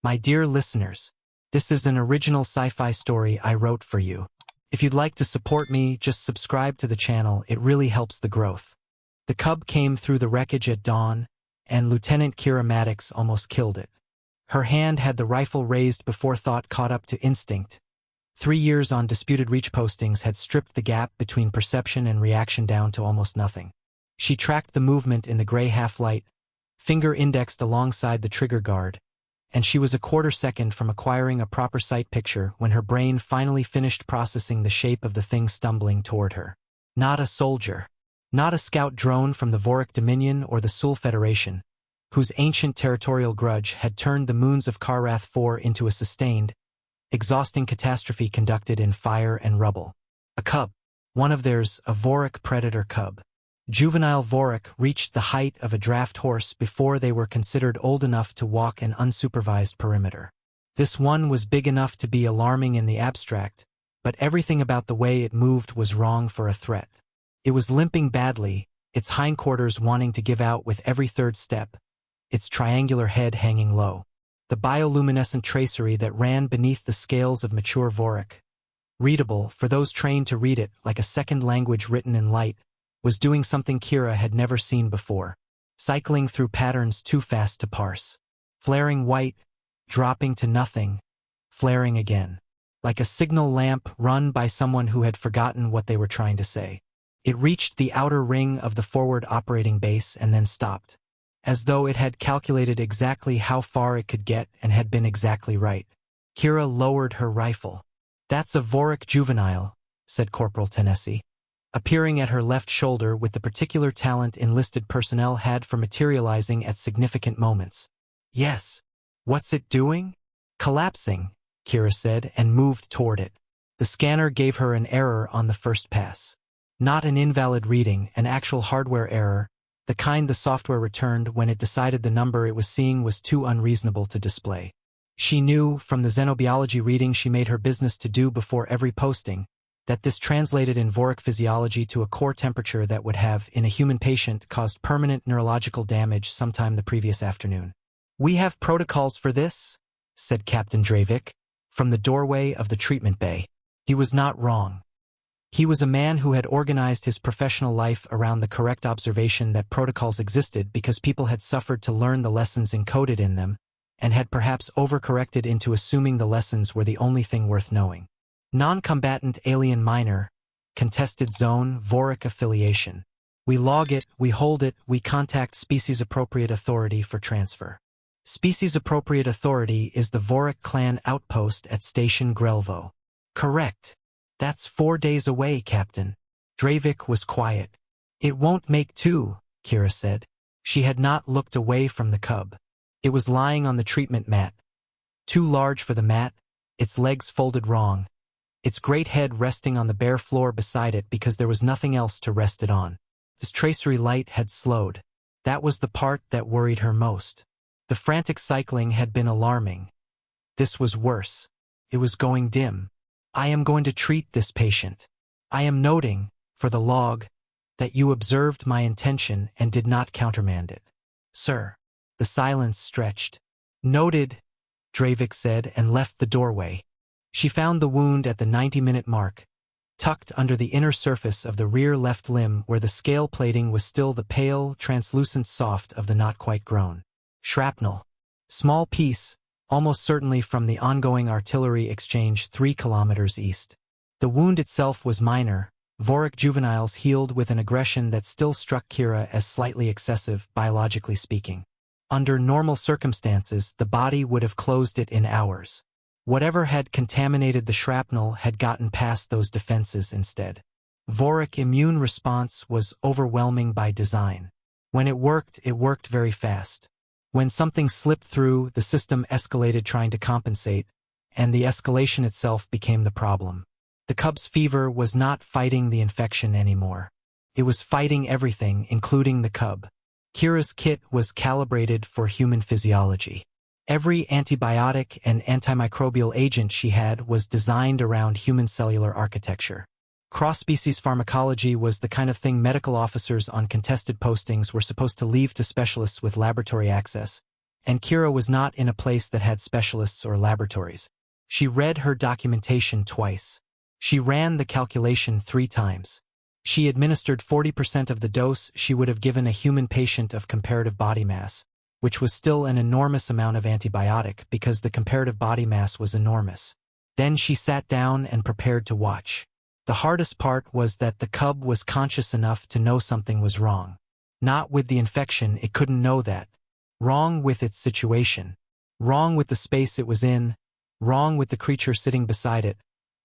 My dear listeners, this is an original sci-fi story I wrote for you. If you'd like to support me, just subscribe to the channel, it really helps the growth. The cub came through the wreckage at dawn, and Lieutenant Kira Maddox almost killed it. Her hand had the rifle raised before thought caught up to instinct. 3 years on disputed reach postings had stripped the gap between perception and reaction down to almost nothing. She tracked the movement in the gray half-light, finger indexed alongside the trigger guard, and she was a quarter second from acquiring a proper sight picture when her brain finally finished processing the shape of the thing stumbling toward her. Not a soldier. Not a scout drone from the Voric Dominion or the Sul Federation, whose ancient territorial grudge had turned the moons of Karrath IV into a sustained, exhausting catastrophe conducted in fire and rubble. A cub. One of theirs, a Voric predator cub. Juvenile Voric reached the height of a draft horse before they were considered old enough to walk an unsupervised perimeter. This one was big enough to be alarming in the abstract, but everything about the way it moved was wrong for a threat. It was limping badly, its hindquarters wanting to give out with every third step, its triangular head hanging low. The bioluminescent tracery that ran beneath the scales of mature Voric, readable for those trained to read it like a second language written in light, was doing something Kira had never seen before, cycling through patterns too fast to parse. Flaring white, dropping to nothing, flaring again. Like a signal lamp run by someone who had forgotten what they were trying to say. It reached the outer ring of the forward operating base and then stopped, as though it had calculated exactly how far it could get and had been exactly right. Kira lowered her rifle. "That's a Voric juvenile," said Corporal Tennessee, appearing at her left shoulder with the particular talent enlisted personnel had for materializing at significant moments. "Yes. What's it doing?" "Collapsing," Kira said and moved toward it. The scanner gave her an error on the first pass. Not an invalid reading, an actual hardware error, the kind the software returned when it decided the number it was seeing was too unreasonable to display. She knew, from the xenobiology reading she made her business to do before every posting, that this translated in Voric physiology to a core temperature that would have, in a human patient, caused permanent neurological damage sometime the previous afternoon. "We have protocols for this," said Captain Dravik, from the doorway of the treatment bay. He was not wrong. He was a man who had organized his professional life around the correct observation that protocols existed because people had suffered to learn the lessons encoded in them, and had perhaps overcorrected into assuming the lessons were the only thing worth knowing. Non-combatant alien minor, contested zone, Voric affiliation. We log it, we hold it, we contact species-appropriate authority for transfer. Species-appropriate authority is the Voric clan outpost at Station Grelvo. Correct. That's 4 days away, Captain. Dravik was quiet. "It won't make 2, Kira said. She had not looked away from the cub. It was lying on the treatment mat. Too large for the mat, its legs folded wrong, its great head resting on the bare floor beside it because there was nothing else to rest it on. This tracery light had slowed. That was the part that worried her most. The frantic cycling had been alarming. This was worse. It was going dim. "I am going to treat this patient. I am noting, for the log, that you observed my intention and did not countermand it. Sir." The silence stretched. "Noted," Dravik said and left the doorway. She found the wound at the 90-minute mark, tucked under the inner surface of the rear left limb where the scale plating was still the pale, translucent soft of the not quite grown. Shrapnel. Small piece, almost certainly from the ongoing artillery exchange 3 kilometers east. The wound itself was minor. Voric juveniles healed with an aggression that still struck Kira as slightly excessive, biologically speaking. Under normal circumstances, the body would have closed it in hours. Whatever had contaminated the shrapnel had gotten past those defenses instead. Voric immune response was overwhelming by design. When it worked very fast. When something slipped through, the system escalated trying to compensate, and the escalation itself became the problem. The cub's fever was not fighting the infection anymore. It was fighting everything, including the cub. Kira's kit was calibrated for human physiology. Every antibiotic and antimicrobial agent she had was designed around human cellular architecture. Cross-species pharmacology was the kind of thing medical officers on contested postings were supposed to leave to specialists with laboratory access, And Kira was not in a place that had specialists or laboratories. She read her documentation twice. She ran the calculation 3 times. She administered 40% of the dose she would have given a human patient of comparative body mass, which was still an enormous amount of antibiotic because the comparative body mass was enormous. Then she sat down and prepared to watch. The hardest part was that the cub was conscious enough to know something was wrong. Not with the infection, it couldn't know that. Wrong with its situation. Wrong with the space it was in. Wrong with the creature sitting beside it.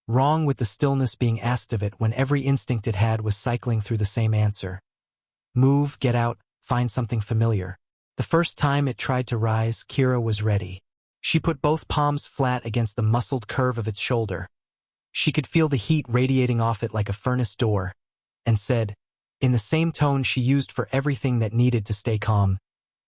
Wrong with the stillness being asked of it when every instinct it had was cycling through the same answer. Move, get out, find something familiar. The first time it tried to rise, Kira was ready. She put both palms flat against the muscled curve of its shoulder. She could feel the heat radiating off it like a furnace door, and said, in the same tone she used for everything that needed to stay calm,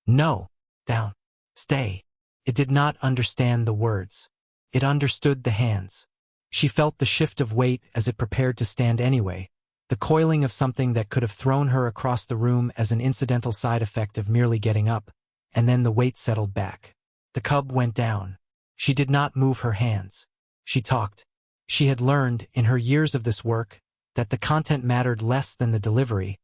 "No, down, stay." It did not understand the words. It understood the hands. She felt the shift of weight as it prepared to stand anyway, the coiling of something that could have thrown her across the room as an incidental side effect of merely getting up, and then the weight settled back. The cub went down. She did not move her hands. She talked. She had learned, in her years of this work, that the content mattered less than the delivery,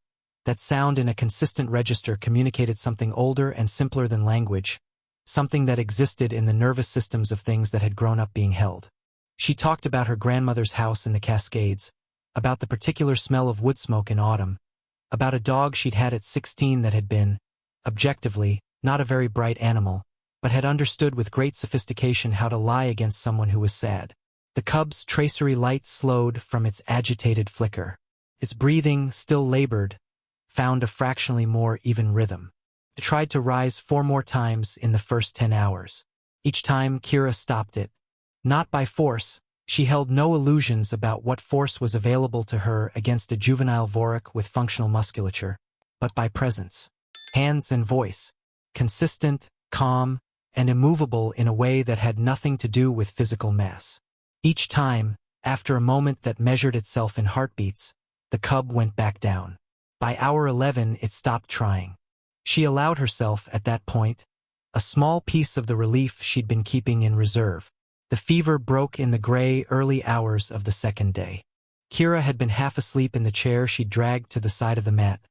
that sound in a consistent register communicated something older and simpler than language, something that existed in the nervous systems of things that had grown up being held. She talked about her grandmother's house in the Cascades, about the particular smell of wood smoke in autumn, about a dog she'd had at 16 that had been, objectively, not a very bright animal, but had understood with great sophistication how to lie against someone who was sad. The cub's tracery light slowed from its agitated flicker. Its breathing, still labored, found a fractionally more even rhythm. It tried to rise 4 more times in the first 10 hours. Each time, Kira stopped it. Not by force. She held no illusions about what force was available to her against a juvenile Vorik with functional musculature, but by presence. Hands and voice. Consistent, calm, and immovable in a way that had nothing to do with physical mass. Each time, after a moment that measured itself in heartbeats, the cub went back down. By hour 11 it stopped trying. She allowed herself, at that point, a small piece of the relief she'd been keeping in reserve. The fever broke in the gray, early hours of the second day. Kira had been half asleep in the chair she'd dragged to the side of the mat,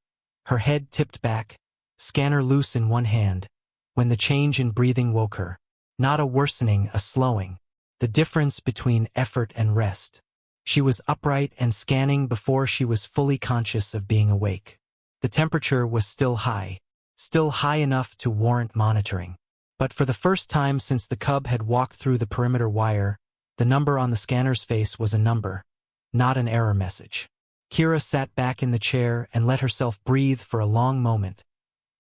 her head tipped back, scanner loose in one hand, when the change in breathing woke her. Not a worsening, a slowing. The difference between effort and rest. She was upright and scanning before she was fully conscious of being awake. The temperature was still high enough to warrant monitoring. But for the first time since the cub had walked through the perimeter wire, the number on the scanner's face was a number, not an error message. Kira sat back in the chair and let herself breathe for a long moment,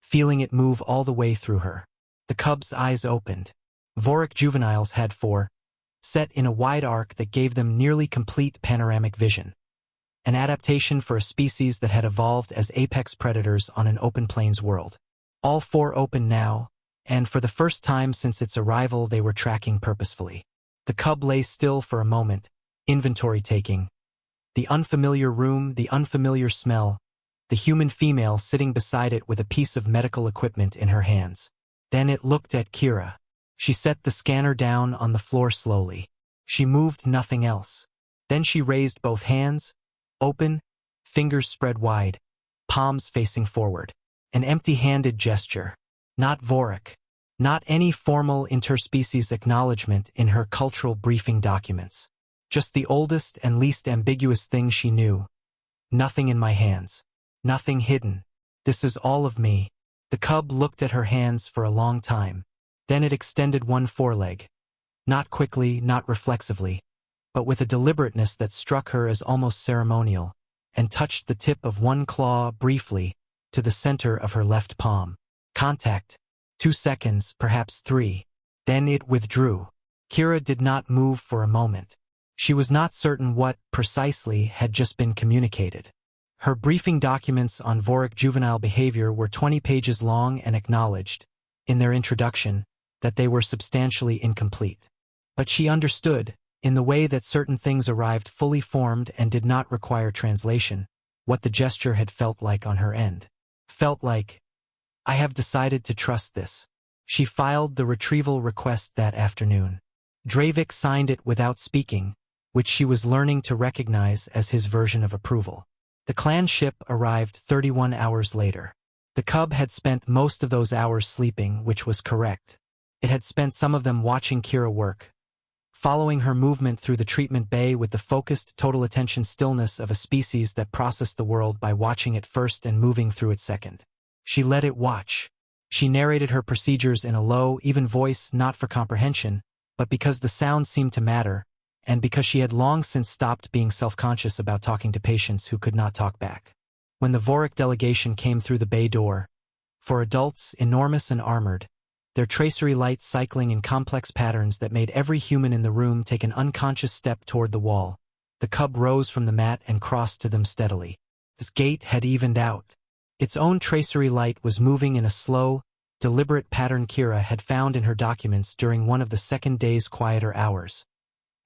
feeling it move all the way through her. The cub's eyes opened. Vorik juveniles had 4, set in a wide arc that gave them nearly complete panoramic vision. An adaptation for a species that had evolved as apex predators on an open plains world. All 4 open now, and for the first time since its arrival they were tracking purposefully. The cub lay still for a moment, inventory taking. The unfamiliar room, the unfamiliar smell, the human female sitting beside it with a piece of medical equipment in her hands. Then it looked at Kira. She set the scanner down on the floor slowly. She moved nothing else. Then she raised both hands, open, fingers spread wide, palms facing forward. An empty-handed gesture. Not Vorik. Not any formal interspecies acknowledgement in her cultural briefing documents. Just the oldest and least ambiguous thing she knew. Nothing in my hands. Nothing hidden. This is all of me. The cub looked at her hands for a long time. Then it extended one foreleg. Not quickly, not reflexively, but with a deliberateness that struck her as almost ceremonial, and touched the tip of one claw briefly to the center of her left palm. Contact. 2 seconds, perhaps 3. Then it withdrew. Kira did not move for a moment. She was not certain what, precisely, had just been communicated. Her briefing documents on Vorik juvenile behavior were 20 pages long and acknowledged, in their introduction, that they were substantially incomplete. But she understood, in the way that certain things arrived fully formed and did not require translation, what the gesture had felt like on her end. Felt like, I have decided to trust this. She filed the retrieval request that afternoon. Dravik signed it without speaking, which she was learning to recognize as his version of approval. The clan ship arrived 31 hours later. The cub had spent most of those hours sleeping, which was correct. It had spent some of them watching Kira work, following her movement through the treatment bay with the focused total attention stillness of a species that processed the world by watching it first and moving through it second. She let it watch. She narrated her procedures in a low, even voice, not for comprehension, but because the sound seemed to matter, and because she had long since stopped being self-conscious about talking to patients who could not talk back. When the Vorik delegation came through the bay door, for adults, enormous and armored, their tracery lights cycling in complex patterns that made every human in the room take an unconscious step toward the wall, the cub rose from the mat and crossed to them steadily. This gait had evened out. Its own tracery light was moving in a slow, deliberate pattern Kira had found in her documents during one of the second day's quieter hours.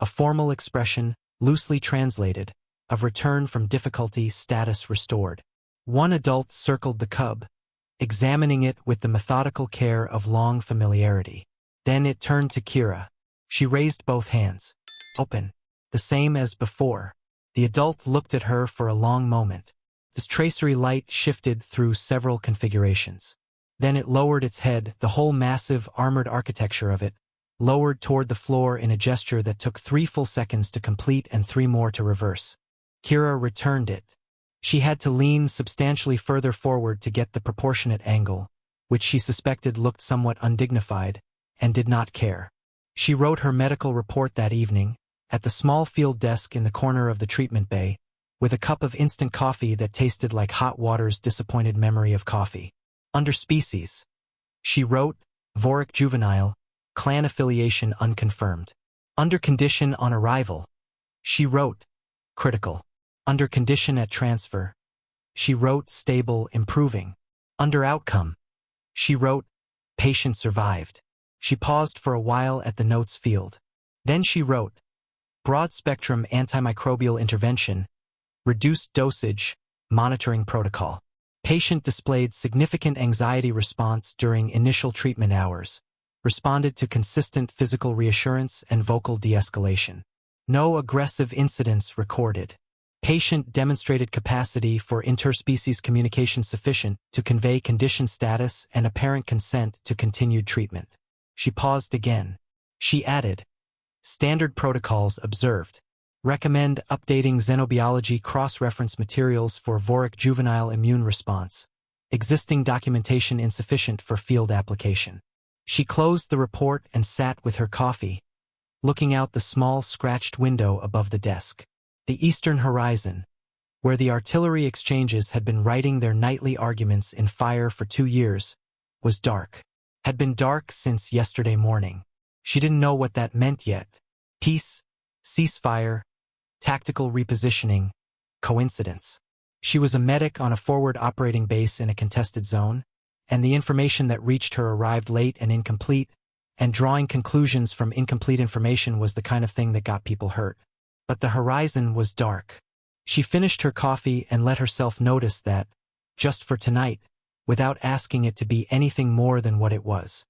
A formal expression, loosely translated, of return from difficulty, status restored. One adult circled the cub, examining it with the methodical care of long familiarity. Then it turned to Kira. She raised both hands. Open. The same as before. The adult looked at her for a long moment. This tracery light shifted through several configurations. Then it lowered its head, the whole massive, armored architecture of it, lowered toward the floor in a gesture that took 3 full seconds to complete and 3 more to reverse. Kira returned it. She had to lean substantially further forward to get the proportionate angle, which she suspected looked somewhat undignified, and did not care. She wrote her medical report that evening, at the small field desk in the corner of the treatment bay, with a cup of instant coffee that tasted like hot water's disappointed memory of coffee. Under species, she wrote, Vorik juvenile, clan affiliation unconfirmed. Under condition on arrival, she wrote, critical. Under condition at transfer, she wrote, stable, improving. Under outcome, she wrote, patient survived. She paused for a while at the notes field. Then she wrote, broad-spectrum antimicrobial intervention, reduced dosage, monitoring protocol. Patient displayed significant anxiety response during initial treatment hours, responded to consistent physical reassurance and vocal de-escalation. No aggressive incidents recorded. Patient demonstrated capacity for interspecies communication sufficient to convey condition status and apparent consent to continued treatment. She paused again. She added, standard protocols observed. Recommend updating xenobiology cross-reference materials for Vorik juvenile immune response. Existing documentation insufficient for field application. She closed the report and sat with her coffee, looking out the small scratched window above the desk. The eastern horizon, where the artillery exchanges had been writing their nightly arguments in fire for 2 years, was dark. Had been dark since yesterday morning. She didn't know what that meant yet. Peace, ceasefire, tactical repositioning, coincidence. She was a medic on a forward operating base in a contested zone, and the information that reached her arrived late and incomplete, and drawing conclusions from incomplete information was the kind of thing that got people hurt. But the horizon was dark. She finished her coffee and let herself notice that, just for tonight, without asking it to be anything more than what it was,